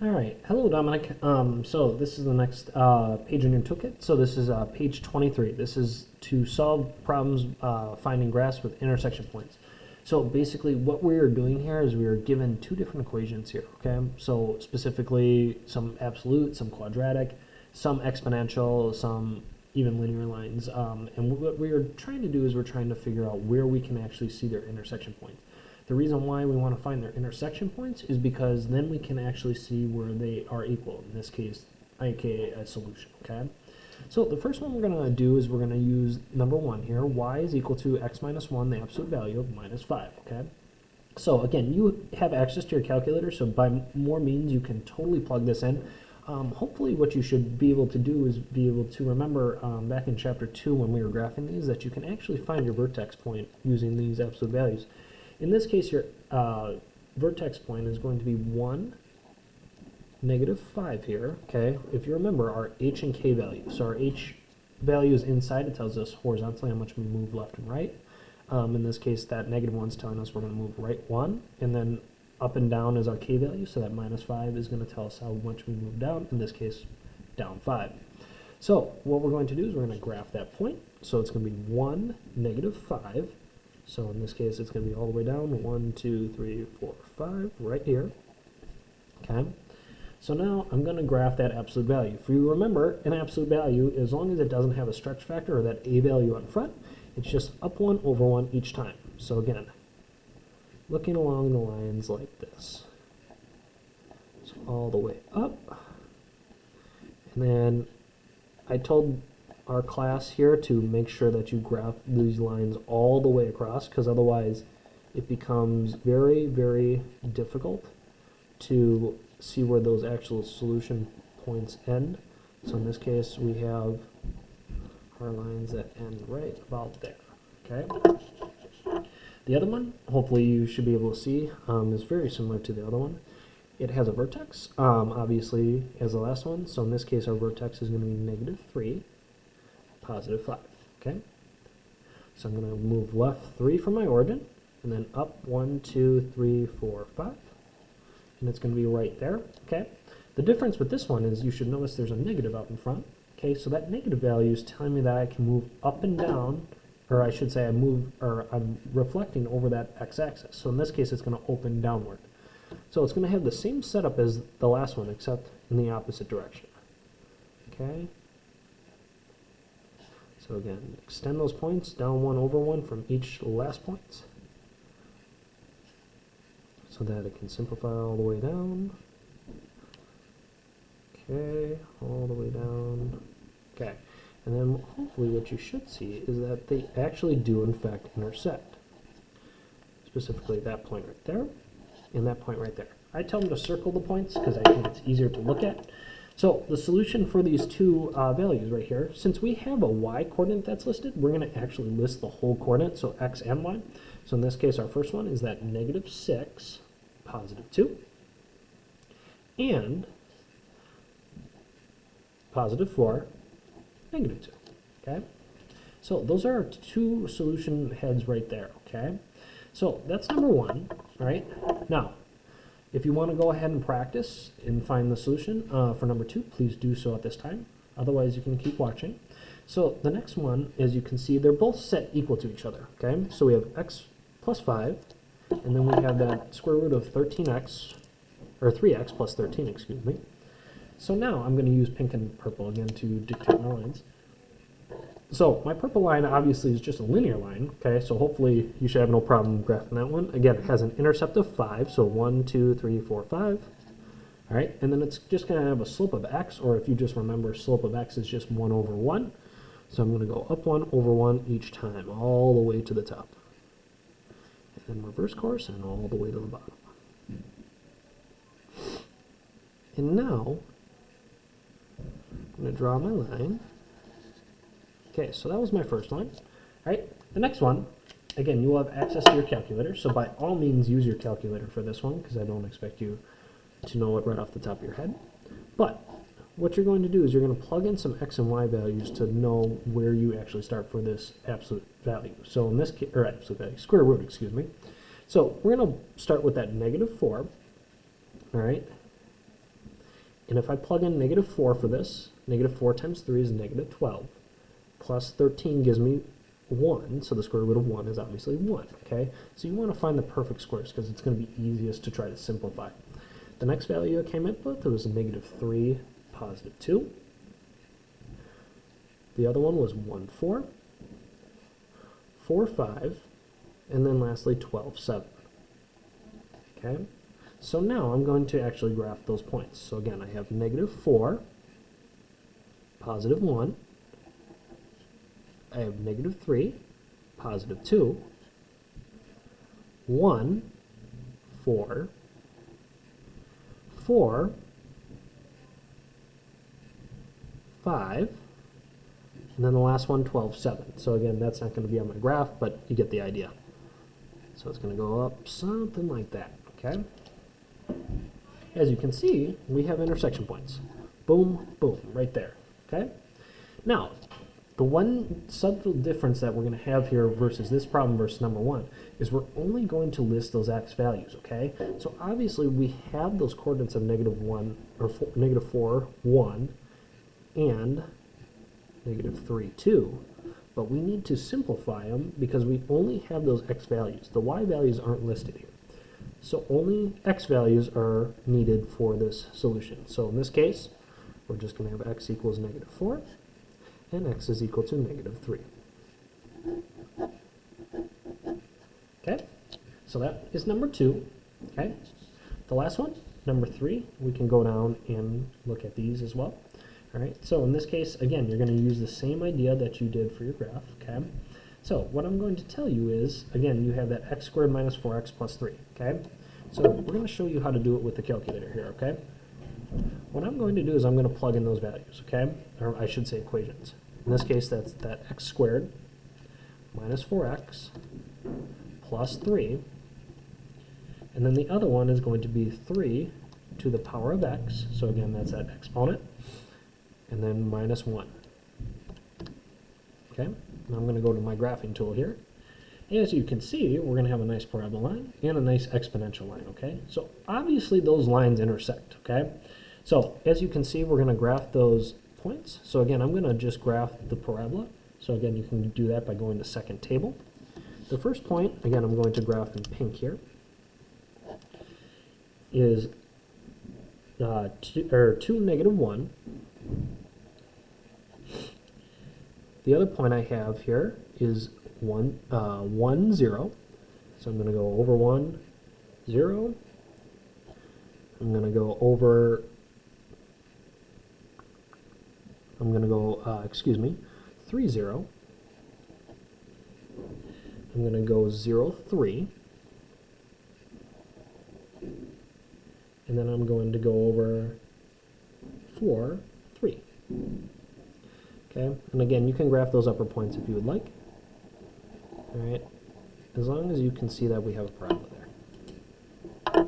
All right, hello Dominic. So this is the next page in your toolkit. So this is page 23. This is to solve problems finding graphs with intersection points. So basically what we are doing here is we are given two different equations here, okay? So specifically some absolute, some quadratic, some exponential, some even linear lines. And what we are trying to do is we're trying to figure out where we can actually see their intersection points. The reason why we want to find their intersection points is because then we can actually see where they are equal, in this case, aka a solution, okay? So the first one we're going to do is we're going to use number 1 here. Y is equal to x minus 1, the absolute value of minus 5, okay? So again, you have access to your calculator, so by more means you can totally plug this in. Hopefully what you should be able to do is be able to remember back in chapter 2 when we were graphing these that you can actually find your vertex point using these absolute values. In this case, your vertex point is going to be 1, negative 5 here, okay? If you remember our h and k values, so our h value is inside, it tells us horizontally how much we move left and right. In this case, that negative 1 is telling us we're going to move right 1, and then up and down is our k value, so that minus 5 is going to tell us how much we move down, in this case, down 5. So what we're going to do is we're going to graph that point, so it's going to be 1, negative 5, so in this case, it's going to be all the way down, 1, 2, 3, 4, 5, right here, okay? So now I'm going to graph that absolute value. If you remember, an absolute value, as long as it doesn't have a stretch factor or that a value on front, it's just up 1 over 1 each time. So again, looking along the lines like this. So all the way up. And then I told our class here to make sure that you graph these lines all the way across, because otherwise it becomes very, very difficult to see where those actual solution points end. So in this case, we have our lines that end right about there, okay? The other one, hopefully you should be able to see, is very similar to the other one. It has a vertex, obviously, as the last one. So in this case, our vertex is going to be negative 3, positive 5, okay? So I'm going to move left 3 from my origin, and then up 1, 2, 3, 4, 5. And it's going to be right there, okay? The difference with this one is you should notice there's a negative out in front, okay? So that negative value is telling me that I can move up and down, or I should say I'm reflecting over that x-axis. So in this case, it's going to open downward. So it's going to have the same setup as the last one, except in the opposite direction, okay? So again, extend those points down 1 over 1 from each last points, so that it can simplify all the way down. Okay, all the way down. Okay, and then hopefully what you should see is that they actually do in fact intersect. Specifically that point right there and that point right there. I tell them to circle the points because I think it's easier to look at. So the solution for these two values right here, since we have a y coordinate that's listed, we're going to actually list the whole coordinate, so x and y. So in this case, our first one is that negative 6, positive 2, and positive 4, negative 2, okay? So those are our two solution heads right there, okay? So that's number 1, right? Now, if you want to go ahead and practice and find the solution for number 2, please do so at this time. Otherwise, you can keep watching. So the next one, as you can see, they're both set equal to each other, okay? So we have x plus 5, and then we have that square root of 13x, or 3x plus 13, excuse me. So now I'm going to use pink and purple again to dictate my lines. So my purple line obviously is just a linear line, okay? So hopefully you should have no problem graphing that one. Again, it has an intercept of 5, so 1, 2, 3, 4, 5. All right, and then it's just going to have a slope of x, or if you just remember, slope of x is just 1 over 1. So I'm going to go up 1 over 1 each time, all the way to the top. And then reverse course, and all the way to the bottom. And now, I'm going to draw my line. Okay, so that was my first line. All right, the next one, again, you will have access to your calculator, so by all means use your calculator for this one, because I don't expect you to know it right off the top of your head. But what you're going to do is you're going to plug in some x and y values to know where you actually start for this absolute value. So in this case, or absolute value, square root, excuse me. So we're going to start with that negative 4, all right? And if I plug in negative 4 for this, negative 4 times 3 is negative 12. Plus 13 gives me 1, so the square root of 1 is obviously 1, okay? So you want to find the perfect squares because it's going to be easiest to try to simplify. The next value I came up with was negative 3, positive 2. The other one was 1, 4, 4, 5, and then lastly 12, 7. Okay? So now I'm going to actually graph those points. So again, I have negative 4, positive 1, I have negative 3, positive 2, 1, 4, 4, 5, and then the last one, 12, 7. So again, that's not going to be on my graph, but you get the idea. So it's going to go up something like that, okay? As you can see, we have intersection points. Boom, boom, right there, okay? Now, the one subtle difference that we're going to have here versus this problem versus number 1 is we're only going to list those x values, okay? So obviously we have those coordinates of negative 1, or negative 4, 1, and negative 3, 2, but we need to simplify them because we only have those x values. The y values aren't listed here. So only x values are needed for this solution. So in this case, we're just going to have x equals negative 4, and x is equal to negative 3. Okay, so that is number 2. Okay, the last one, number 3, we can go down and look at these as well. All right, so in this case, again, you're going to use the same idea that you did for your graph. Okay, so what I'm going to tell you is, again, you have that x squared minus 4x plus 3. Okay, so we're going to show you how to do it with the calculator here. Okay. What I'm going to do is I'm going to plug in those values, okay? Or I should say equations. In this case, that's that x squared minus 4x plus 3. And then the other one is going to be 3 to the power of x. So again, that's that exponent. And then minus 1. Okay? Now I'm going to go to my graphing tool here. As you can see, we're going to have a nice parabola line and a nice exponential line, okay? So obviously those lines intersect, okay? So as you can see, we're going to graph those points. So again, I'm going to just graph the parabola. So again, you can do that by going to second table. The first point, again, I'm going to graph in pink here, is 2, negative 1. The other point I have here is 1, 0. So I'm going to go over 1, 0. I'm going to go over, I'm going to go, 3, 0. I'm going to go 0, 3. And then I'm going to go over 4, 3. Okay, and again, you can graph those upper points if you would like. All right, as long as you can see that we have a parabola there.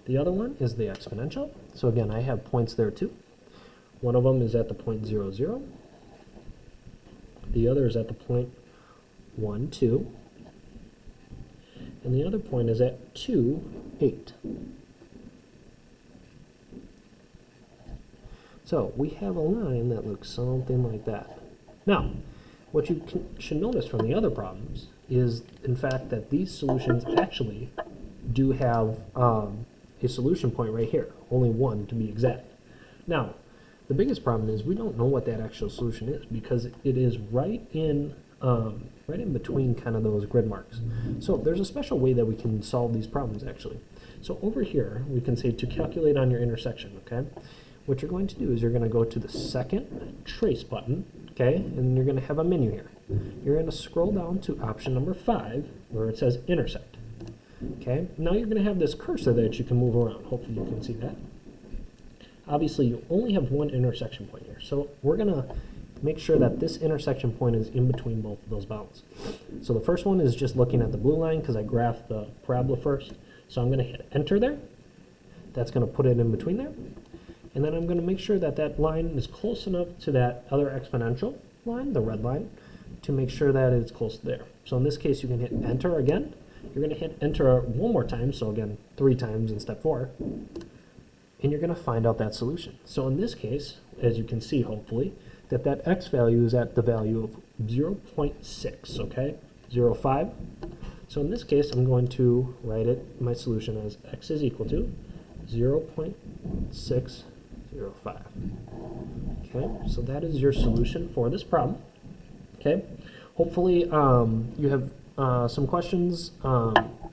The other one is the exponential. So again, I have points there too. One of them is at the point 0, 0. The other is at the point 1, 2. And the other point is at 2, 8. So we have a line that looks something like that. Now, what you should notice from the other problems is, in fact, that these solutions actually do have a solution point right here, only one to be exact. Now, the biggest problem is we don't know what that actual solution is because it is right in between kind of those grid marks. So there's a special way that we can solve these problems actually. So over here, we can say to calculate on your intersection, okay? What you're going to do is you're going to go to the second trace button, okay, and you're going to have a menu here. You're going to scroll down to option number 5 where it says intersect. Okay, now you're going to have this cursor that you can move around. Hopefully you can see that. Obviously you only have one intersection point here, so we're going to make sure that this intersection point is in between both of those bounds. So the first one is just looking at the blue line because I graphed the parabola first. So I'm going to hit enter there. That's going to put it in between there. And then I'm going to make sure that that line is close enough to that other exponential line, the red line, to make sure that it's close there. So in this case, you can hit enter again. You're going to hit enter one more time, so again, 3 times in step 4. and you're going to find out that solution. So in this case, as you can see, hopefully, that x value is at the value of 0.6, okay? 0.5. So in this case, I'm going to write it, my solution as x is equal to 0.605. Okay, so that is your solution for this problem. Okay, hopefully you have some questions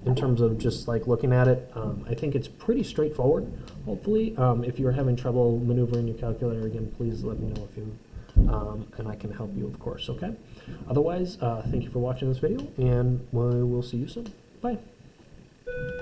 in terms of just like looking at it. I think it's pretty straightforward. Hopefully, if you're having trouble maneuvering your calculator, again, please let me know if you, and I can help you, of course, okay? Otherwise, thank you for watching this video, and we will see you soon. Bye.